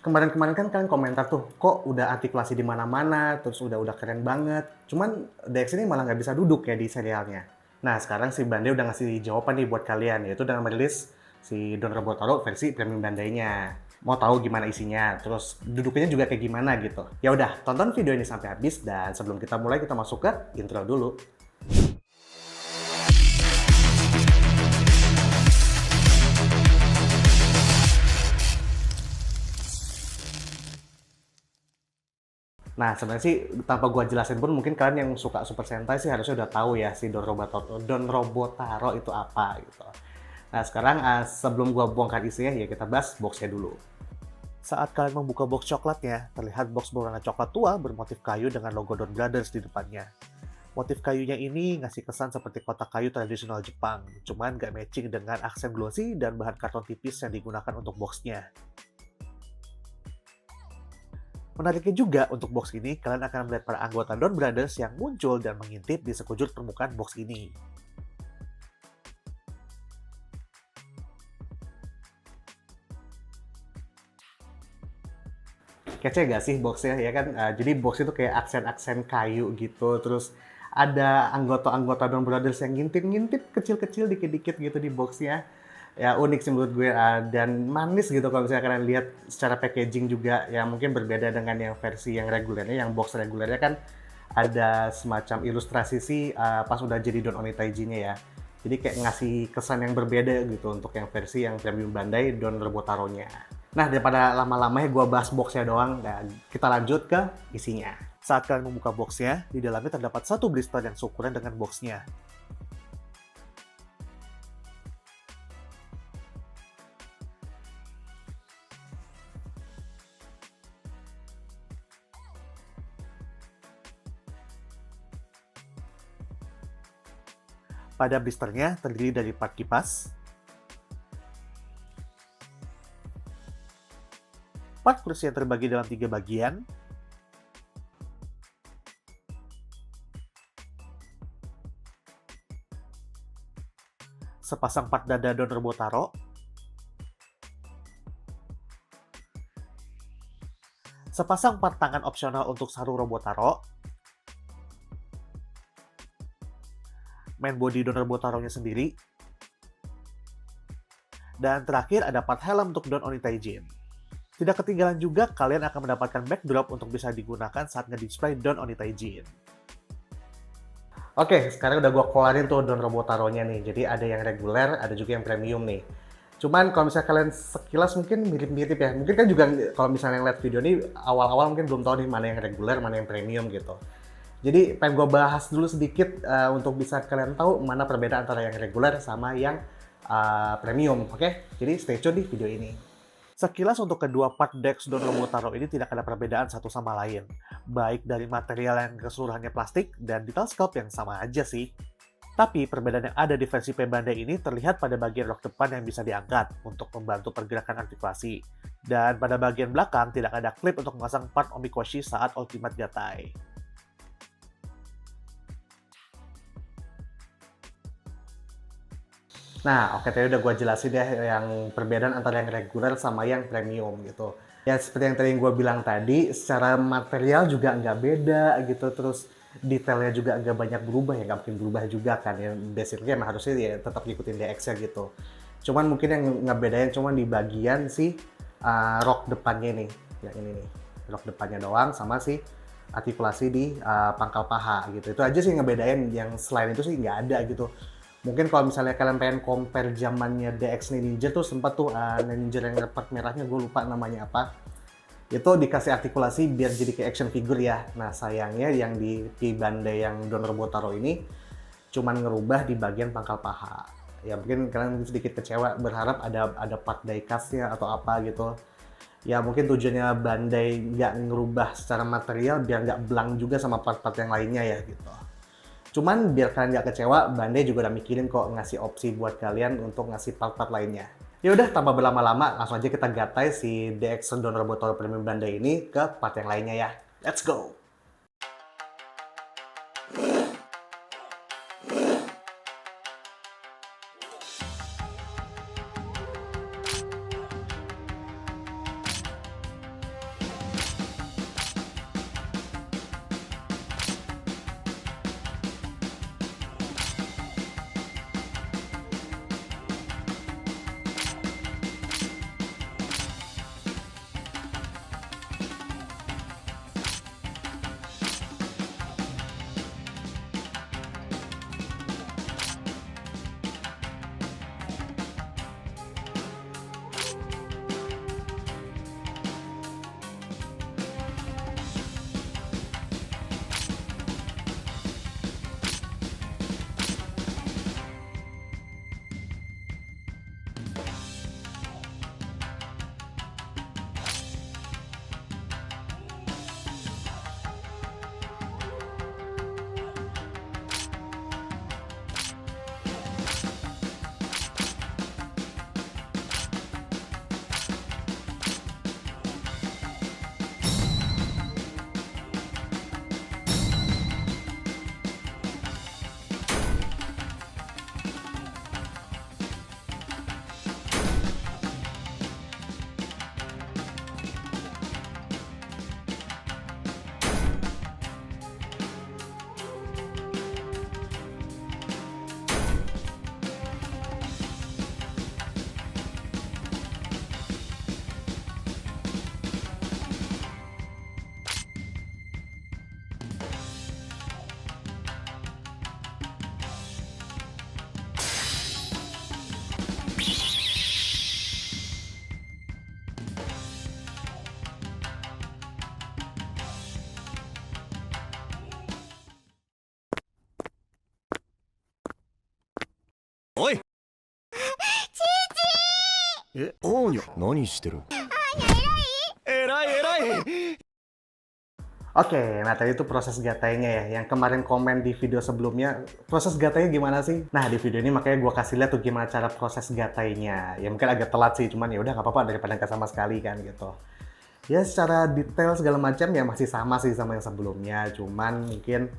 Kemarin-kemarin kan kalian komentar tuh, kok udah artikulasi di mana-mana, terus udah keren banget. Cuman DX ini malah nggak bisa duduk ya di serialnya. Nah, sekarang si Bandai udah ngasih jawaban nih buat kalian, yaitu dengan merilis si Don Robotaro versi premium Bandainya. Mau tahu gimana isinya, terus duduknya juga kayak gimana gitu. Ya udah, tonton video ini sampai habis dan sebelum kita mulai kita masuk ke intro dulu. Nah, sebenarnya sih tanpa gua jelasin pun mungkin kalian yang suka Super Sentai sih harusnya udah tahu ya si Don Robotaro itu apa gitu. Nah, sekarang sebelum gua bongkar isinya ya kita bahas boxnya dulu. Saat kalian membuka box coklatnya, terlihat box berwarna coklat tua bermotif kayu dengan logo Don Brothers di depannya. Motif kayunya ini ngasih kesan seperti kotak kayu tradisional Jepang, cuman nggak matching dengan aksen glossy dan bahan karton tipis yang digunakan untuk boxnya. Menariknya juga, untuk box ini, kalian akan melihat para anggota Don Brothers yang muncul dan mengintip di sekujur permukaan box ini. Kece gak sih boxnya, ya kan? Jadi box itu kayak aksen-aksen kayu gitu, terus ada anggota-anggota Don Brothers yang ngintip-ngintip kecil-kecil dikit-dikit gitu di boxnya. Ya unik sih menurut gue, dan manis gitu kalau misalnya kalian lihat secara packaging juga, ya mungkin berbeda dengan yang versi yang regulernya, yang box regulernya kan ada semacam ilustrasi sih pas udah jadi Don Onitaijinya ya. Jadi kayak ngasih kesan yang berbeda gitu untuk yang versi yang premium Bandai Don Robotaro-nya. Nah, daripada lama-lamanya gue bahas boxnya doang, dan kita lanjut ke isinya. Saat kalian membuka boxnya, di dalamnya terdapat satu blister yang seukuran dengan boxnya. Pada blisternya terdiri dari part kipas, part kursi yang terbagi dalam 3 bagian, sepasang part dada Don Robotaro, sepasang part tangan opsional untuk Saru Robotaro, main body Don Robotaro-nya sendiri, dan terakhir ada part helm untuk Don Onitaijin. Tidak ketinggalan juga, kalian akan mendapatkan backdrop untuk bisa digunakan saat nge-display Don Onitaijin. Oke, sekarang udah gue keluarin tuh Don Robotaro-nya nih. Jadi ada yang reguler, ada juga yang premium nih. Cuman kalau misalnya kalian sekilas mungkin mirip-mirip ya. Mungkin kan juga kalau misalnya lihat video ini awal-awal mungkin belum tahu nih mana yang reguler, mana yang premium gitu. Jadi pengen gue bahas dulu sedikit untuk bisa kalian tahu mana perbedaan antara yang reguler sama yang premium. Oke? Jadi stay tune di video ini. Sekilas untuk kedua part Dex Don Robotaro ini tidak ada perbedaan satu sama lain. Baik dari material yang keseluruhannya plastik dan detail sculpt yang sama aja sih. Tapi perbedaan yang ada di versi P Bandai ini terlihat pada bagian rok depan yang bisa diangkat untuk membantu pergerakan artikulasi. Dan pada bagian belakang tidak ada klip untuk memasang part Omikoshi saat Ultimate Gatai. Nah, oke tadi udah gue jelasin deh yang perbedaan antara yang reguler sama yang premium gitu. Ya seperti yang tadi gue bilang tadi, secara material juga nggak beda gitu, terus detailnya juga agak banyak berubah ya, nggak mungkin berubah juga kan ya. Basically emang harusnya ya tetap ngikutin DX-nya gitu. Cuman mungkin yang ngebedain cuman di bagian si rok depannya nih, yang ini nih. Rok depannya doang sama si artikulasi di pangkal paha gitu. Itu aja sih yang ngebedain, yang selain itu sih nggak ada gitu. Mungkin kalau misalnya kalian pengen compare zamannya DX Ninja tuh sempat tuh Ninja yang part merahnya, gue lupa namanya apa. Itu dikasih artikulasi biar jadi kayak action figure ya. Nah sayangnya yang di P Bandai yang Don Robotaro ini cuman ngerubah di bagian pangkal paha. Ya mungkin kalian sedikit kecewa, berharap ada part diecast-nya atau apa gitu. Ya mungkin tujuannya Bandai nggak ngerubah secara material biar nggak belang juga sama part-part yang lainnya ya gitu. Cuman biar kalian nggak kecewa, Bandai juga udah mikirin kok ngasih opsi buat kalian untuk ngasih part-part lainnya. Ya udah, tanpa berlama-lama, langsung aja kita gatai si DX Don Robotaro Premium Bandai ini ke part yang lainnya ya. Let's go! おーにゃ、何してる？偉い偉い。 Oke, nah tadi itu proses gatainya ya. Yang kemarin komen di video sebelumnya, proses gatainya gimana sih? Nah di video ini makanya gue kasih lihat tuh gimana cara proses gatainya. Ya mungkin agak telat sih, cuman ya udah nggak apa-apa daripada nggak sama sekali kan gitu. Ya secara detail segala macam ya masih sama sih sama yang sebelumnya, cuman mungkin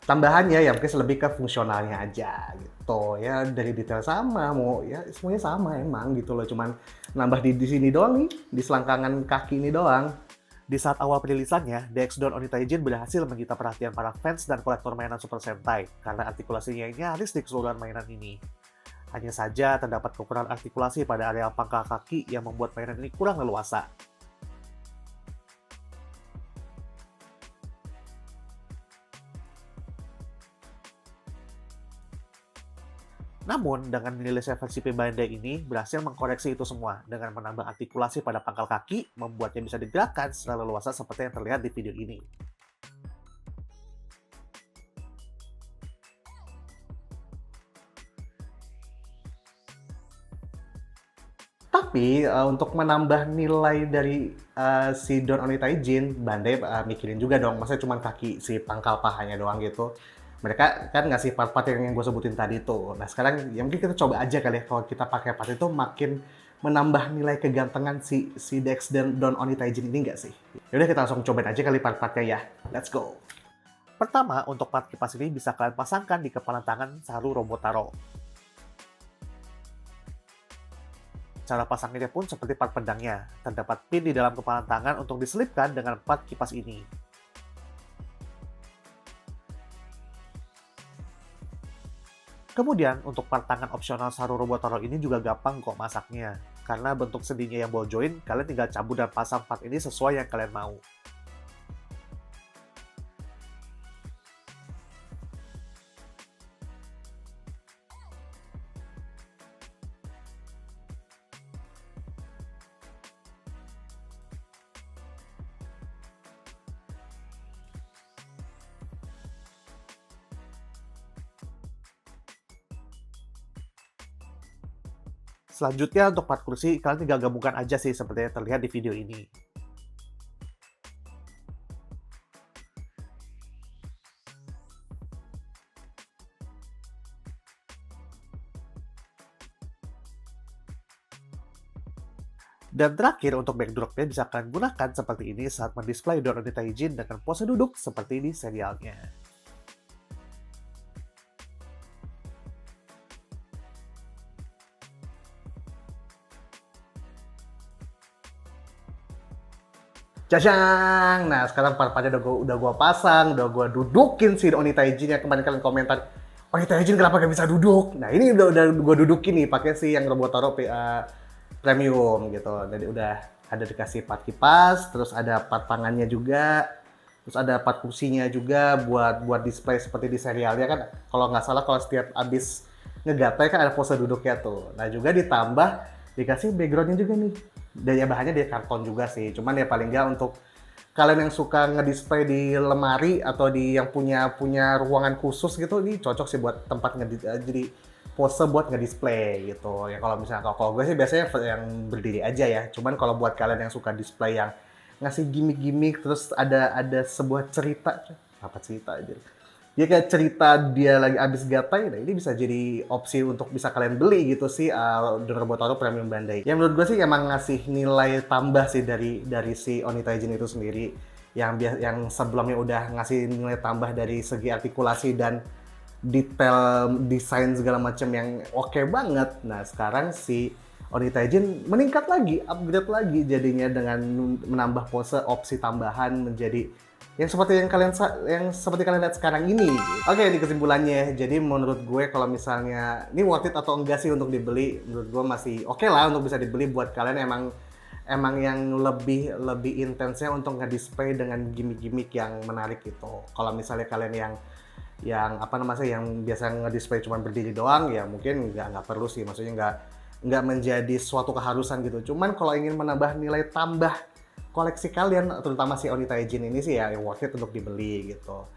tambahannya ya mungkin lebih ke fungsionalnya aja gitu. Ya dari detail sama, mau ya semuanya sama emang gitu loh, cuman nambah di sini doang nih, di selangkangan kaki ini doang. Di saat awal perilisannya, DX Don Onitaijin berhasil menyita perhatian para fans dan kolektor mainan Super Sentai karena artikulasinya yang nyaris di keseluruhan mainan ini. Hanya saja terdapat kekurangan artikulasi pada area pangkal kaki yang membuat mainan ini kurang leluasa. Namun, dengan rilisnya versi P Bandai ini berhasil mengkoreksi itu semua dengan menambah artikulasi pada pangkal kaki, membuatnya bisa digerakkan secara leluasa seperti yang terlihat di video ini. Tapi untuk menambah nilai dari si Don Onitaijin, Bandai mikirin juga dong, masa cuma kaki si pangkal pahanya doang gitu. Mereka kan ngasih part-part yang gue sebutin tadi tuh. Nah sekarang ya mungkin kita coba aja kali ya kalau kita pakai part itu makin menambah nilai kegantengan si Dex dan Don Onitaijin ini nggak sih? Yaudah kita langsung cobain aja kali part-partnya ya. Let's go! Pertama, untuk part kipas ini bisa kalian pasangkan di kepala tangan Saru Robotaro. Cara pasangnya pun seperti part pedangnya. Terdapat pin di dalam kepala tangan untuk diselipkan dengan part kipas ini. Kemudian, untuk part tangan opsional Saru Robotaro ini juga gampang kok masaknya. Karena bentuk sendinya yang ball joint, kalian tinggal cabut dan pasang part ini sesuai yang kalian mau. Selanjutnya untuk part kursi, kalian tinggal gabungkan aja sih seperti yang terlihat di video ini. Dan terakhir untuk backdropnya bisa kalian gunakan seperti ini saat mendisplay Don Onitaijin dengan pose duduk seperti di serialnya. Jajang! Nah, sekarang part-partnya udah gua pasang, udah gua dudukin si Onitaijin yang kemarin kalian komentar, Onitaijin kenapa gak bisa duduk? Nah, ini udah gua dudukin nih, pakai si yang Robotaro Premium gitu. Jadi udah ada dikasih part kipas, terus ada part tangannya juga, terus ada part kursinya juga buat display seperti di serialnya kan. Kalau nggak salah kalau setiap abis ngegatai kan ada pose duduknya tuh. Nah, juga ditambah dikasih backgroundnya juga nih. Dan ya bahannya dari karton juga sih, cuman ya paling nggak untuk kalian yang suka ngedisplay di lemari atau di yang punya ruangan khusus gitu, ini cocok sih buat tempat jadi pose buat ngedisplay gitu. Ya kalau misalnya kalau gue sih biasanya yang berdiri aja ya, cuman kalau buat kalian yang suka display yang ngasih gimmick-gimmick terus ada sebuah cerita, apa cerita aja. Dia kayak cerita dia lagi abis gatai, nah ini bisa jadi opsi untuk bisa kalian beli gitu sih Don Robotaro Premium Bandai. Yang menurut gue sih emang ngasih nilai tambah sih dari si Onitaijin itu sendiri. Yang sebelumnya udah ngasih nilai tambah dari segi artikulasi dan detail desain segala macam yang oke banget. Nah sekarang si Onitaijin meningkat lagi, upgrade lagi jadinya dengan menambah pose opsi tambahan menjadi yang seperti kalian lihat sekarang ini. Oke, di kesimpulannya, jadi menurut gue kalau misalnya ini worth it atau enggak sih untuk dibeli, menurut gue masih oke lah untuk bisa dibeli buat kalian emang yang lebih intensnya untuk nge-display dengan gimmick-gimmick yang menarik gitu. Kalau misalnya kalian yang biasa nge-display cuma berdiri doang, ya mungkin nggak perlu sih, maksudnya nggak menjadi suatu keharusan gitu. Cuman kalau ingin menambah nilai tambah koleksi kalian, terutama si Onitaijin ini sih ya worth it untuk dibeli gitu.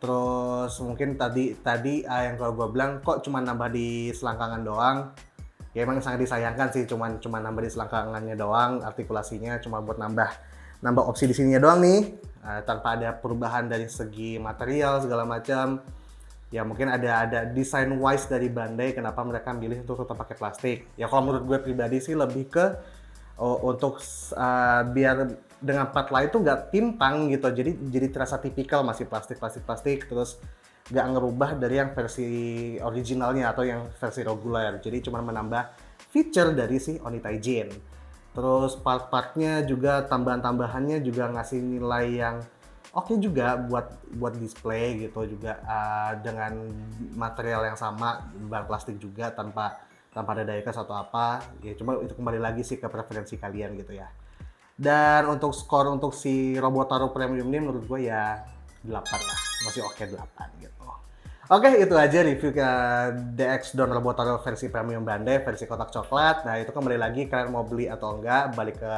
Terus mungkin tadi yang kalau gue bilang kok cuma nambah di selangkangan doang, Ya emang sangat disayangkan sih, cuman nambah di selangkangannya doang, artikulasinya cuma buat nambah opsi di sininya doang nih, tanpa ada perubahan dari segi material segala macam. Ya mungkin ada design wise dari Bandai kenapa mereka milih untuk tetap pakai plastik. Ya kalau menurut gue pribadi sih lebih ke untuk biar dengan part lain tuh nggak timpang gitu, jadi terasa tipikal masih plastik terus nggak ngerubah dari yang versi originalnya atau yang versi reguler, jadi cuma menambah feature dari si Onita-Jin. Terus part-partnya juga tambahan-tambahannya juga ngasih nilai yang oke juga buat display gitu juga, dengan material yang sama, bahan plastik juga tanpa ada diecast atau apa ya, cuma itu kembali lagi sih ke preferensi kalian gitu ya. Dan untuk skor untuk si Robotaro Premium ini menurut gue ya 8 lah, masih oke 8 gitu. Oke, itu aja review ke DX Dawn Robotaro versi Premium Bandai, versi kotak coklat. Nah, itu kembali lagi kalian mau beli atau enggak, balik ke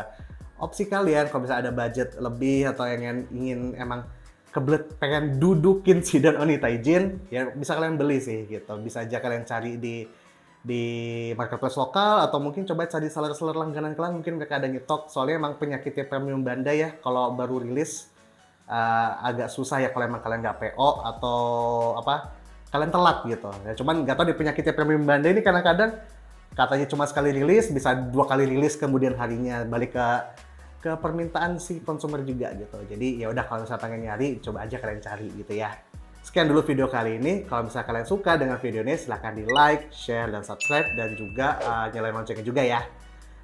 opsi kalian. Kalau misalnya ada budget lebih atau yang ingin emang kebelet pengen dudukin si Dawn Onita-Jin, ya bisa kalian beli sih gitu. Bisa aja kalian cari di marketplace lokal atau mungkin coba cari seller-seller langganan kalian, mungkin mereka ada nyetok. Soalnya emang penyakitnya Premium Bandai ya, kalau baru rilis agak susah ya kalau emang kalian nggak PO atau apa, kalian telat gitu. Ya, cuman nggak tahu di penyakitnya Premium Bandai ini kadang-kadang katanya cuma sekali rilis, bisa 2 kali rilis kemudian harinya, balik ke permintaan si konsumer juga gitu. Jadi ya udah kalau misalnya pengen nyari, coba aja kalian cari gitu ya. Sekian dulu video kali ini. Kalau misalnya kalian suka dengan video ini, silahkan di like, share, dan subscribe, dan juga nyalain loncengnya juga ya.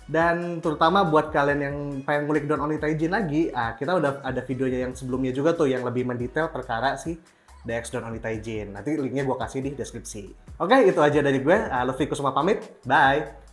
Dan terutama buat kalian yang pengen ngulik Dawn Onita-Jin lagi, kita udah ada videonya yang sebelumnya juga tuh yang lebih mendetail perkara si DX Dawn Onita-Jin. Nanti linknya gue kasih di deskripsi. Oke, itu aja dari gue. Luffy Kusuma pamit. Bye!